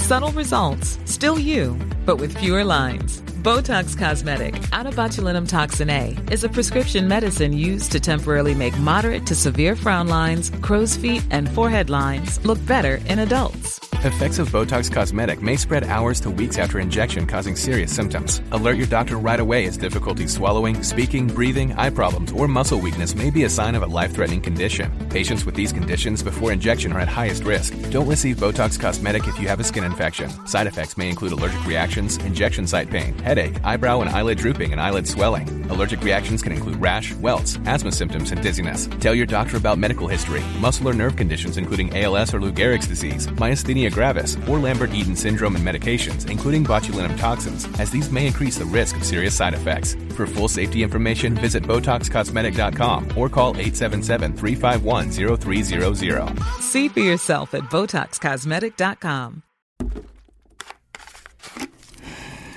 Subtle results, still you, but with fewer lines. Botox Cosmetic, out of botulinum toxin A, is a prescription medicine used to temporarily make moderate to severe frown lines, crow's feet, and forehead lines look better in adults. Effects of Botox Cosmetic may spread hours to weeks after injection, causing serious symptoms. Alert your doctor right away as difficulty swallowing, speaking, breathing, eye problems, or muscle weakness may be a sign of a life-threatening condition. Patients with these conditions before injection are at highest risk. Don't receive Botox Cosmetic if you have a skin infection. Side effects may include allergic reactions, injection site pain, headache, eyebrow and eyelid drooping, and eyelid swelling. Allergic reactions can include rash, welts, asthma symptoms, and dizziness. Tell your doctor about medical history, muscle or nerve conditions including ALS or Lou Gehrig's disease, myasthenia gravis, or Lambert-Eaton syndrome, and medications, including botulinum toxins, as these may increase the risk of serious side effects. For full safety information, visit BotoxCosmetic.com or call 877-351-0300. See for yourself at BotoxCosmetic.com.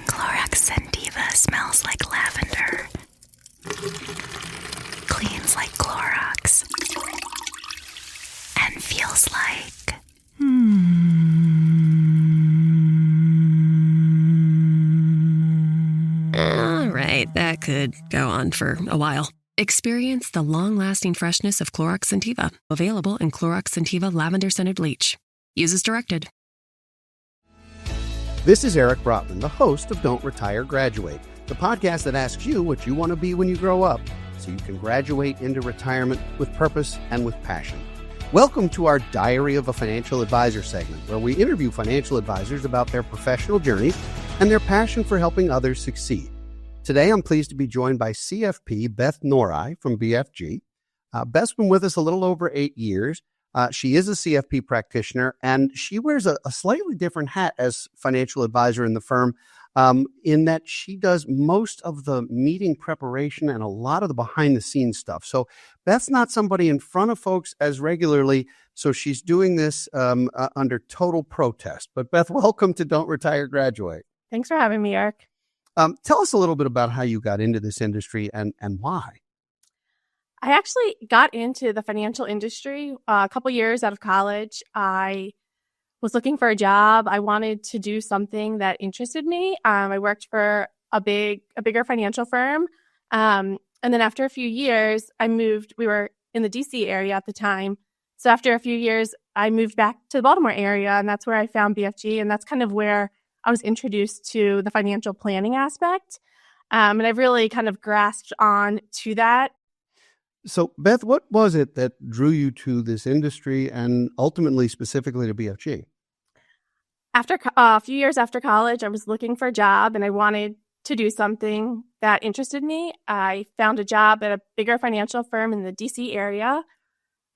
Clorox Sentiva smells like lavender. Cleans like Clorox. And feels like... All right, that could go on for a while. Experience the long-lasting freshness of Clorox Sentiva. Available in Clorox Sentiva Lavender Scented Bleach. Use as directed. This is Eric Brotman, the host of Don't Retire, Graduate, the podcast that asks you what you want to be when you grow up so you can graduate into retirement with purpose and with passion. Welcome to our Diary of a Financial Advisor segment, where we interview financial advisors about their professional journeys and their passion for helping others succeed. Today, I'm pleased to be joined by CFP Beth Nori from BFG. Beth's been with us a little over 8 years. She is a CFP practitioner, and she wears a slightly different hat as financial advisor in the firm, in that she does most of the meeting preparation and a lot of the behind-the-scenes stuff. So Beth's not somebody in front of folks as regularly, so she's doing this under total protest. But Beth, welcome to Don't Retire, Graduate. Thanks for having me, Eric. Tell us a little bit about how you got into this industry and why. I actually got into the financial industry a couple years out of college. I was looking for a job. I wanted to do something that interested me. I worked for a bigger financial firm. And then after a few years, I moved. We were in the DC area at the time. So after a few years, I moved back to the Baltimore area, and that's where I found BFG. And that's kind of where I was introduced to the financial planning aspect. And I've really kind of grasped on to that. So, Beth, what was it that drew you to this industry and ultimately specifically to BFG? After a few years after college, I was looking for a job and I wanted to do something that interested me. I found a job at a bigger financial firm in the DC area.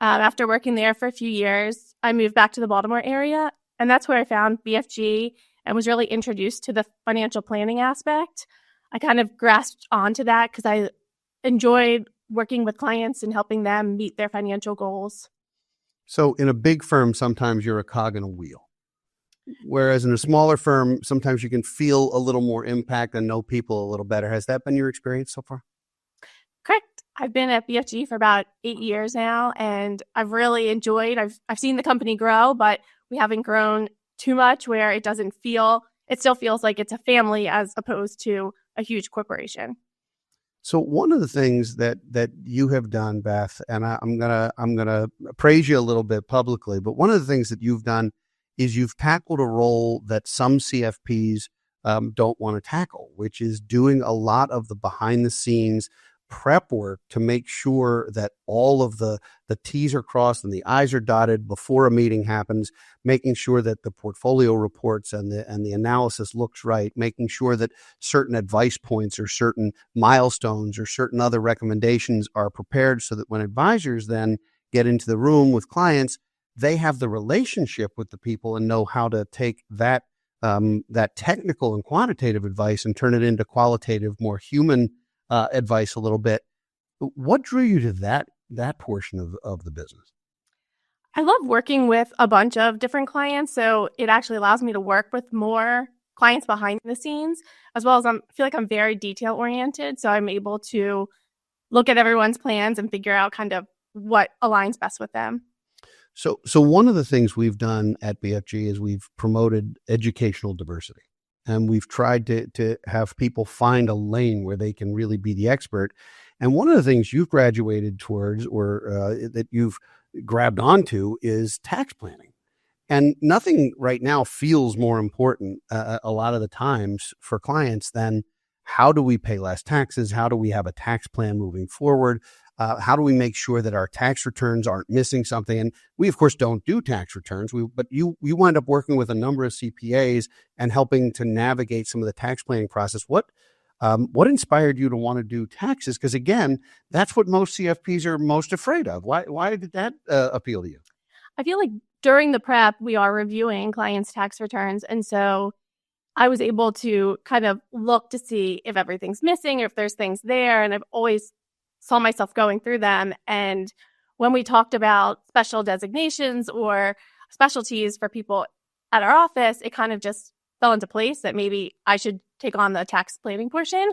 After working there for a few years, I moved back to the Baltimore area, and that's where I found BFG and was really introduced to the financial planning aspect. I kind of grasped onto that because I enjoyed working with clients and helping them meet their financial goals. So in a big firm, sometimes you're a cog in a wheel. Whereas in a smaller firm, sometimes you can feel a little more impact and know people a little better. Has that been your experience so far? Correct. I've been at BFG for about 8 years now, and I've really enjoyed. I've seen the company grow, but we haven't grown too much where it still feels like it's a family as opposed to a huge corporation. So one of the things that you have done, Beth, and I'm gonna praise you a little bit publicly, but one of the things that you've done is you've tackled a role that some CFPs don't want to tackle, which is doing a lot of the behind the scenes prep work to make sure that all of the T's are crossed and the I's are dotted before a meeting happens, making sure that the portfolio reports and the analysis looks right, making sure that certain advice points or certain milestones or certain other recommendations are prepared so that when advisors then get into the room with clients, they have the relationship with the people and know how to take that technical and quantitative advice and turn it into qualitative, more human advice a little bit. What drew you to that portion of the business? I love working with a bunch of different clients, so it actually allows me to work with more clients behind the scenes, as well as I feel like I'm very detail oriented, so I'm able to look at everyone's plans and figure out kind of what aligns best with them. So one of the things we've done at BFG is we've promoted educational diversity, and we've tried to have people find a lane where they can really be the expert. And one of the things you've graduated towards, or that you've grabbed onto, is tax planning. And nothing right now feels more important a lot of the times for clients than how do we pay less taxes? How do we have a tax plan moving forward? How do we make sure that our tax returns aren't missing something? And we, of course, don't do tax returns. But you wind up working with a number of CPAs and helping to navigate some of the tax planning process. What inspired you to want to do taxes? Because again, that's what most CFPs are most afraid of. Why did that appeal to you? I feel like during the prep, we are reviewing clients' tax returns. And so I was able to kind of look to see if everything's missing or if there's things there. And I've always saw myself going through them. And when we talked about special designations or specialties for people at our office, it kind of just fell into place that maybe I should take on the tax planning portion.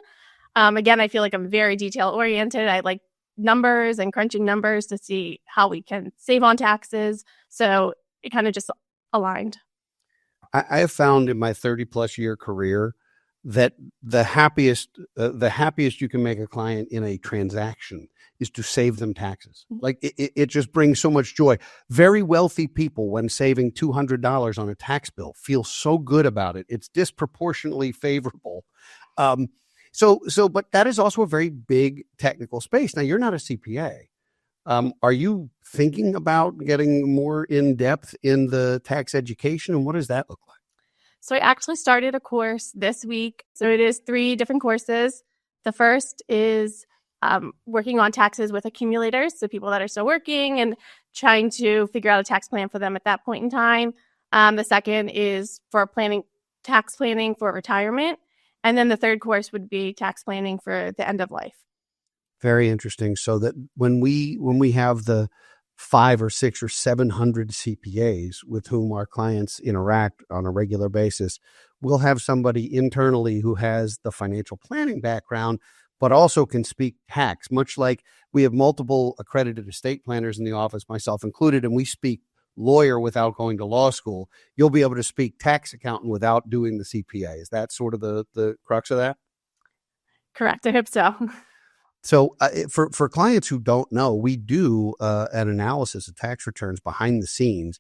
Again, I feel like I'm very detail oriented. I like numbers and crunching numbers to see how we can save on taxes. So it kind of just aligned. I have found in my 30 plus year career that the happiest you can make a client in a transaction is to save them taxes. Like it just brings so much joy. Very wealthy people, when saving $200 on a tax bill, feel so good about it. It's disproportionately favorable. But that is also a very big technical space. Now, you're not a CPA. Are you thinking about getting more in depth in the tax education, and what does that look like? So I actually started a course this week. So it is 3 different courses. The first is working on taxes with accumulators, so people that are still working and trying to figure out a tax plan for them at that point in time. The second is for tax planning for retirement. And then the third course would be tax planning for the end of life. Very interesting. So that when we have the 500 or 600 or 700 CPAs with whom our clients interact on a regular basis, we'll have somebody internally who has the financial planning background, but also can speak tax, much like we have multiple accredited estate planners in the office, myself included, and we speak lawyer without going to law school. You'll be able to speak tax accountant without doing the CPA. Is that sort of the crux of that? Correct. I hope so. So for clients who don't know, we do an analysis of tax returns behind the scenes.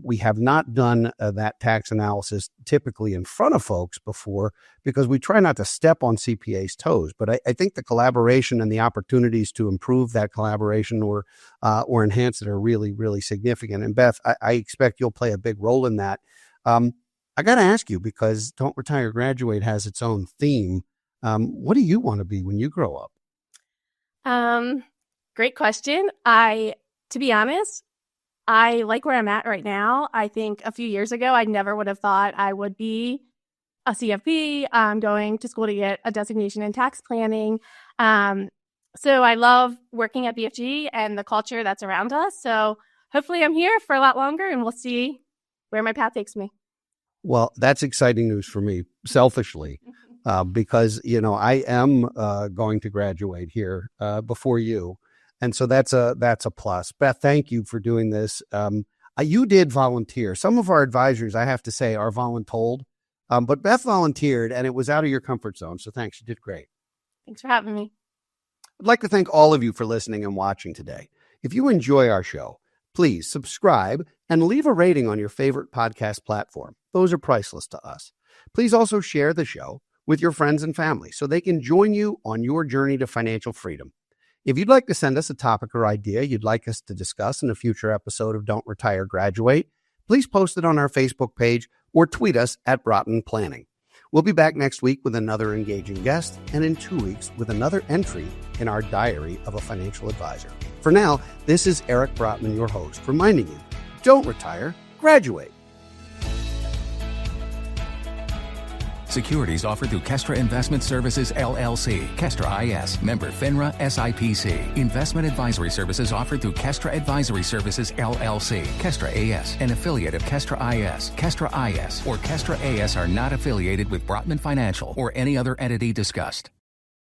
We have not done that tax analysis typically in front of folks before because we try not to step on CPA's toes. But I think the collaboration and the opportunities to improve that collaboration or enhance it are really, really significant. And Beth, I expect you'll play a big role in that. I got to ask you, because Don't Retire, Graduate has its own theme. What do you want to be when you grow up? Great question. To be honest, I like where I'm at right now. I think a few years ago, I never would have thought I would be a CFP. I'm going to school to get a designation in tax planning. So I love working at BFG and the culture that's around us. So hopefully I'm here for a lot longer and we'll see where my path takes me. Well, that's exciting news for me, selfishly. Because, I am going to graduate here before you. And so that's a plus. Beth, thank you for doing this. You did volunteer. Some of our advisors, I have to say, are voluntold. But Beth volunteered, and it was out of your comfort zone. So thanks. You did great. Thanks for having me. I'd like to thank all of you for listening and watching today. If you enjoy our show, please subscribe and leave a rating on your favorite podcast platform. Those are priceless to us. Please also share the show with your friends and family so they can join you on your journey to financial freedom. If you'd like to send us a topic or idea you'd like us to discuss in a future episode of Don't Retire, Graduate, please post it on our Facebook page or tweet us at Broughton Planning. We'll be back next week with another engaging guest, and in 2 weeks with another entry in our Diary of a Financial Advisor. For now, this is Eric Brotman, your host, reminding you, don't retire, graduate. Securities offered through Kestra Investment Services, LLC. Kestra IS. Member FINRA SIPC. Investment advisory services offered through Kestra Advisory Services, LLC. Kestra AS. An affiliate of Kestra IS. Kestra IS or Kestra AS are not affiliated with Brotman Financial or any other entity discussed.